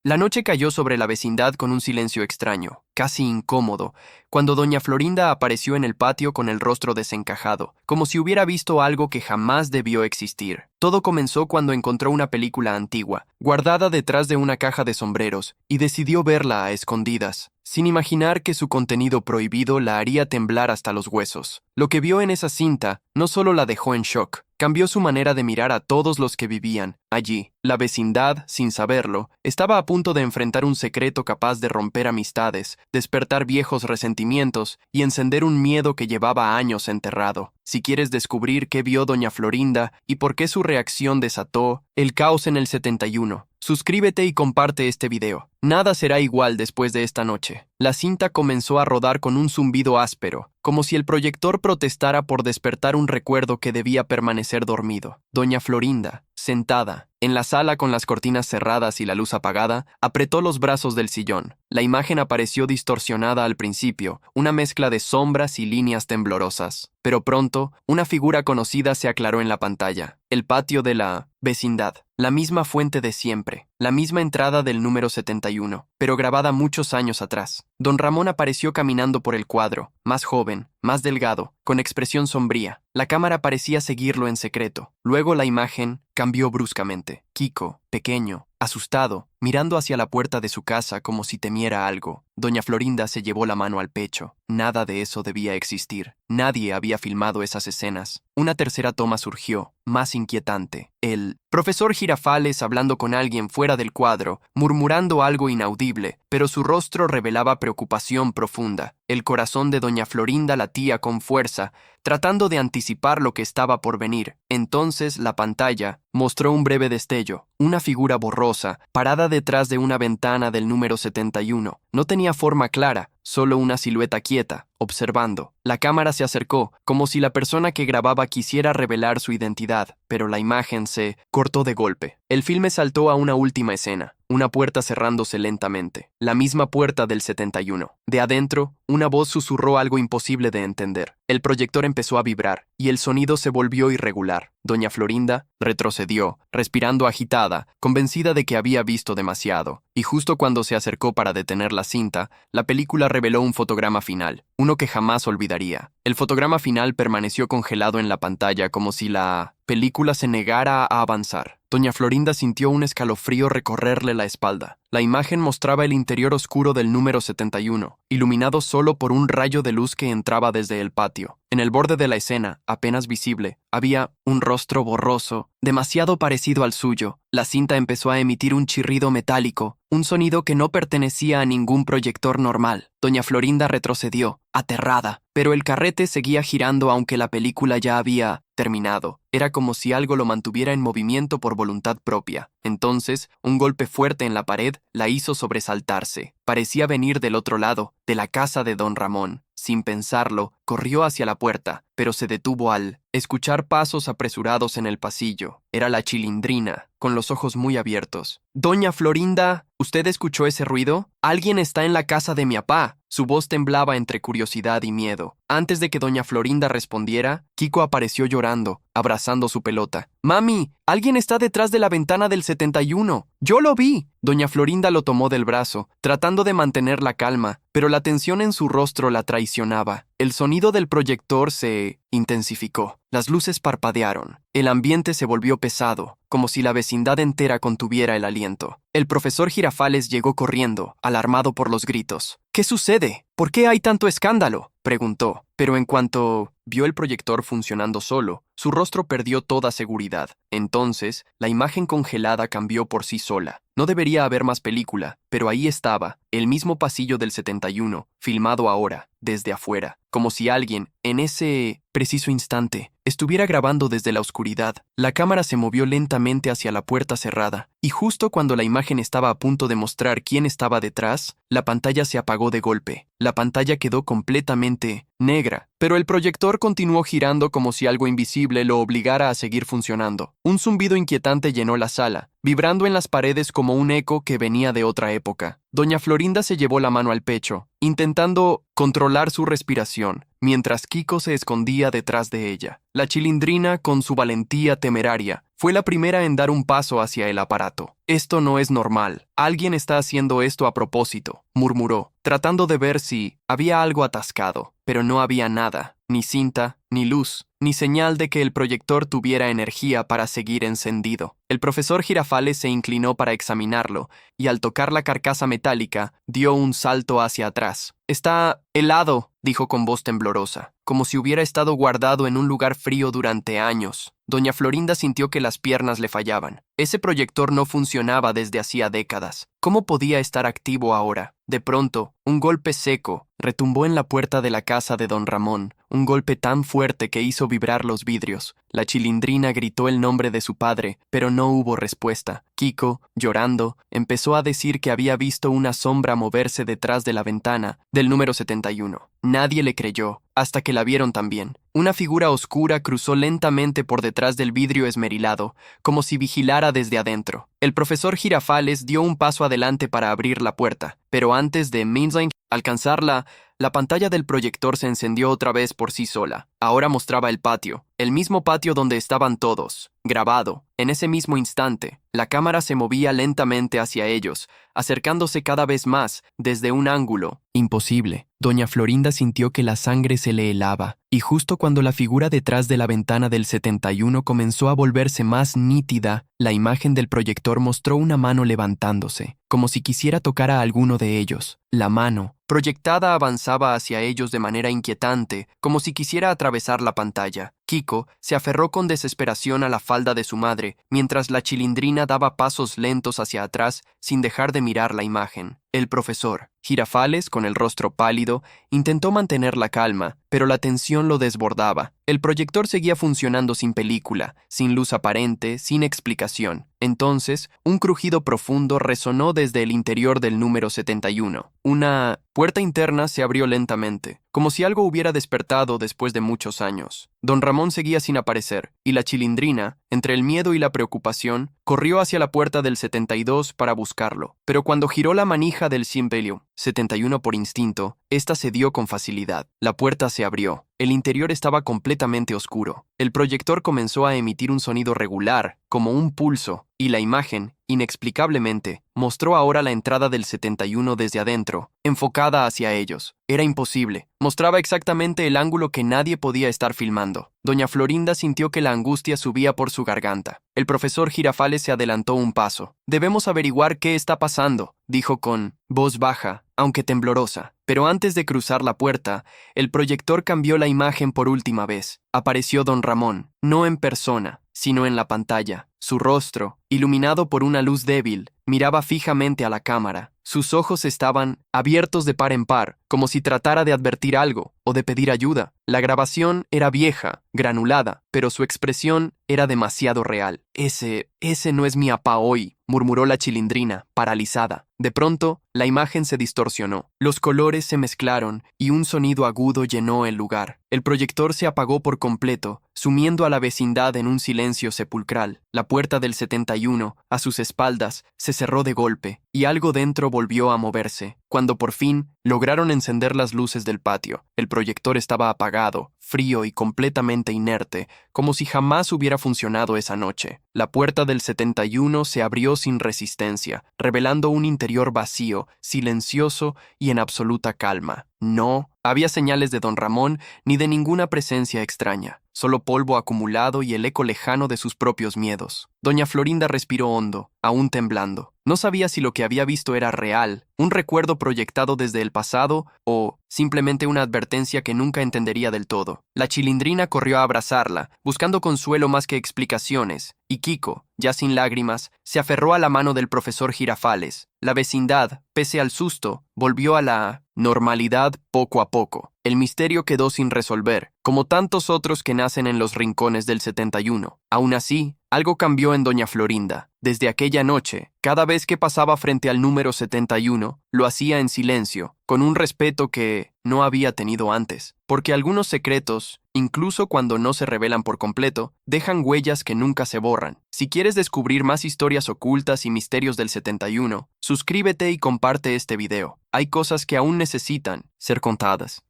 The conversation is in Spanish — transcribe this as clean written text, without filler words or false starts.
La noche cayó sobre la vecindad con un silencio extraño, casi incómodo, cuando doña Florinda apareció en el patio con el rostro desencajado, como si hubiera visto algo que jamás debió existir. Todo comenzó cuando encontró una película antigua, guardada detrás de una caja de sombreros, y decidió verla a escondidas, sin imaginar que su contenido prohibido la haría temblar hasta los huesos. Lo que vio en esa cinta no solo la dejó en shock, cambió su manera de mirar a todos los que vivían allí. La vecindad, sin saberlo, estaba a punto de enfrentar un secreto capaz de romper amistades, despertar viejos resentimientos y encender un miedo que llevaba años enterrado. Si quieres descubrir qué vio doña Florinda y por qué su reacción desató el caos en el 71, suscríbete y comparte este video. Nada será igual después de esta noche. La cinta comenzó a rodar con un zumbido áspero, como si el proyector protestara por despertar un recuerdo que debía permanecer dormido. Doña Florinda, sentada, en la sala con las cortinas cerradas y la luz apagada, apretó los brazos del sillón. La imagen apareció distorsionada al principio, una mezcla de sombras y líneas temblorosas. Pero pronto, una figura conocida se aclaró en la pantalla. El patio de la vecindad. La misma fuente de siempre, la misma entrada del número 71, pero grabada muchos años atrás. Don Ramón apareció caminando por el cuadro, más joven, más delgado, con expresión sombría. La cámara parecía seguirlo en secreto. Luego la imagen cambió bruscamente. Kiko, pequeño, asustado, mirando hacia la puerta de su casa como si temiera algo. Doña Florinda se llevó la mano al pecho. Nada de eso debía existir. Nadie había filmado esas escenas. Una tercera toma surgió, más inquietante. El profesor Girafales hablando con alguien fuera del cuadro, murmurando algo inaudible, pero su rostro revelaba preocupación profunda. El corazón de doña Florinda latía con fuerza, tratando de anticipar lo que estaba por venir. Entonces la pantalla mostró un breve destello, una figura borrosa, parada detrás de una ventana del número 71. No tenía forma clara, solo una silueta quieta, observando. La cámara se acercó, como si la persona que grababa quisiera revelar su identidad, pero la imagen se cortó de golpe. El filme saltó a una última escena, una puerta cerrándose lentamente, la misma puerta del 71. De adentro, una voz susurró algo imposible de entender. El proyector empezó a vibrar, y el sonido se volvió irregular. Doña Florinda retrocedió, respirando agitada, convencida de que había visto demasiado, y justo cuando se acercó para detener la cinta, la película reveló un fotograma final, uno que jamás olvidaría. El fotograma final permaneció congelado en la pantalla como si la película se negara a avanzar. Doña Florinda sintió un escalofrío recorrerle la espalda. La imagen mostraba el interior oscuro del número 71, iluminado solo por un rayo de luz que entraba desde el patio. En el borde de la escena, apenas visible, había un rostro borroso, demasiado parecido al suyo. La cinta empezó a emitir un chirrido metálico, un sonido que no pertenecía a ningún proyector normal. Doña Florinda retrocedió, aterrada, pero el carrete seguía girando aunque la película ya había terminado. Era como si algo lo mantuviera en movimiento por voluntad propia. Entonces, un golpe fuerte en la pared la hizo sobresaltarse. Parecía venir del otro lado, de la casa de don Ramón. Sin pensarlo, corrió hacia la puerta, pero se detuvo al escuchar pasos apresurados en el pasillo. Era la Chilindrina, con los ojos muy abiertos. «Doña Florinda, ¿usted escuchó ese ruido? Alguien está en la casa de mi apá». Su voz temblaba entre curiosidad y miedo. Antes de que doña Florinda respondiera, Kiko apareció llorando, abrazando su pelota. «Mami, alguien está detrás de la ventana del 71. ¡Yo lo vi!». Doña Florinda lo tomó del brazo, tratando de mantener la calma, pero la tensión en su rostro la traicionaba. El sonido del proyector se intensificó. Las luces parpadearon. El ambiente se volvió pesado, como si la vecindad entera contuviera el aliento. El profesor Girafales llegó corriendo, alarmado por los gritos. «¿Qué sucede? ¿Por qué hay tanto escándalo?», preguntó. Pero en cuanto vio el proyector funcionando solo, su rostro perdió toda seguridad. Entonces, la imagen congelada cambió por sí sola. No debería haber más película, pero ahí estaba, el mismo pasillo del 71, filmado ahora, desde afuera, como si alguien, en ese preciso instante, estuviera grabando desde la oscuridad. La cámara se movió lentamente hacia la puerta cerrada, y justo cuando la imagen estaba a punto de mostrar quién estaba detrás, la pantalla se apagó de golpe. La pantalla quedó completamente negra, pero el proyector continuó girando como si algo invisible lo obligara a seguir funcionando. Un zumbido inquietante llenó la sala, vibrando en las paredes como un eco que venía de otra época. Doña Florinda se llevó la mano al pecho, intentando controlar su respiración, mientras Kiko se escondía detrás de ella. La Chilindrina, con su valentía temeraria, Fue la primera en dar un paso hacia el aparato. Esto no es normal. Alguien está haciendo esto a propósito, murmuró, tratando de ver si había algo atascado, pero no había nada, ni cinta, ni luz, ni señal de que el proyector tuviera energía para seguir encendido. El profesor Girafales se inclinó para examinarlo, y al tocar la carcasa metálica, dio un salto hacia atrás. «Está helado», dijo con voz temblorosa, como si hubiera estado guardado en un lugar frío durante años. Doña Florinda sintió que las piernas le fallaban. Ese proyector no funcionaba desde hacía décadas. ¿Cómo podía estar activo ahora? De pronto, un golpe seco retumbó en la puerta de la casa de don Ramón, un golpe tan fuerte que hizo vibrar los vidrios. La Chilindrina gritó el nombre de su padre, pero no hubo respuesta. Kiko, llorando, empezó a decir que había visto una sombra moverse detrás de la ventana del número 71. Nadie le creyó, hasta que la vieron también. Una figura oscura cruzó lentamente por detrás del vidrio esmerilado, como si vigilara desde adentro. El profesor Girafales dio un paso adelante para abrir la puerta, pero antes de Minsling alcanzarla, la pantalla del proyector se encendió otra vez por sí sola. Ahora mostraba el patio, el mismo patio donde estaban todos, grabado. En ese mismo instante, la cámara se movía lentamente hacia ellos, acercándose cada vez más desde un ángulo imposible. Doña Florinda sintió que la sangre se le helaba, y justo cuando la figura detrás de la ventana del 71 comenzó a volverse más nítida, la imagen del proyector mostró una mano levantándose, como si quisiera tocar a alguno de ellos. La mano, proyectada, avanzaba hacia ellos de manera inquietante, como si quisiera atravesar la pantalla. Kiko se aferró con desesperación a la falda de su madre, mientras la Chilindrina daba pasos lentos hacia atrás sin dejar de mirar la imagen. El profesor Girafales, con el rostro pálido, intentó mantener la calma, pero la tensión lo desbordaba. El proyector seguía funcionando sin película, sin luz aparente, sin explicación. Entonces, un crujido profundo resonó desde el interior del número 71. Una puerta interna se abrió lentamente, como si algo hubiera despertado después de muchos años. Don Ramón seguía sin aparecer, y la Chilindrina, entre el miedo y la preocupación, corrió hacia la puerta del 72 para buscarlo. Pero cuando giró la manija del Simpelium 71 por instinto, esta cedió con facilidad. La puerta se abrió. El interior estaba completamente oscuro. El proyector comenzó a emitir un sonido regular, como un pulso, y la imagen, inexplicablemente, mostró ahora la entrada del 71 desde adentro, enfocada hacia ellos. Era imposible. Mostraba exactamente el ángulo que nadie podía estar filmando. Doña Florinda sintió que la angustia subía por su garganta. El profesor Girafales se adelantó un paso. «Debemos averiguar qué está pasando», dijo con voz baja, aunque temblorosa. Pero antes de cruzar la puerta, el proyector cambió la imagen por última vez. Apareció don Ramón, no en persona, sino en la pantalla. Su rostro, iluminado por una luz débil, miraba fijamente a la cámara. Sus ojos estaban abiertos de par en par, como si tratara de advertir algo o de pedir ayuda. La grabación era vieja, granulada, pero su expresión era demasiado real. Ese no es mi apá hoy», murmuró la Chilindrina, paralizada. De pronto, la imagen se distorsionó. Los colores se mezclaron y un sonido agudo llenó el lugar. El proyector se apagó por completo, sumiendo a la vecindad en un silencio sepulcral. La puerta del 71, a sus espaldas, se cerró de golpe, y algo dentro volvió a moverse. Cuando por fin lograron encender las luces del patio, el proyector estaba apagado, frío y completamente inerte, como si jamás hubiera funcionado esa noche. La puerta del 71 se abrió sin resistencia, revelando un interior vacío, silencioso y en absoluta calma. No había señales de don Ramón ni de ninguna presencia extraña, solo polvo acumulado y el eco lejano de sus propios miedos. Doña Florinda respiró hondo, aún temblando. No sabía si lo que había visto era real, un recuerdo proyectado desde el pasado o simplemente una advertencia que nunca entendería del todo. La Chilindrina corrió a abrazarla, buscando consuelo más que explicaciones, y Kiko, ya sin lágrimas, se aferró a la mano del profesor Girafales. La vecindad, pese al susto, volvió a la normalidad poco a poco. El misterio quedó sin resolver, como tantos otros que nacen en los rincones del 71. Aún así, algo cambió en doña Florinda. Desde aquella noche, cada vez que pasaba frente al número 71, lo hacía en silencio, con un respeto que no había tenido antes, porque algunos secretos, incluso cuando no se revelan por completo, dejan huellas que nunca se borran. Si quieres descubrir más historias ocultas y misterios del 71, suscríbete y comparte este video. Hay cosas que aún necesitan ser contadas.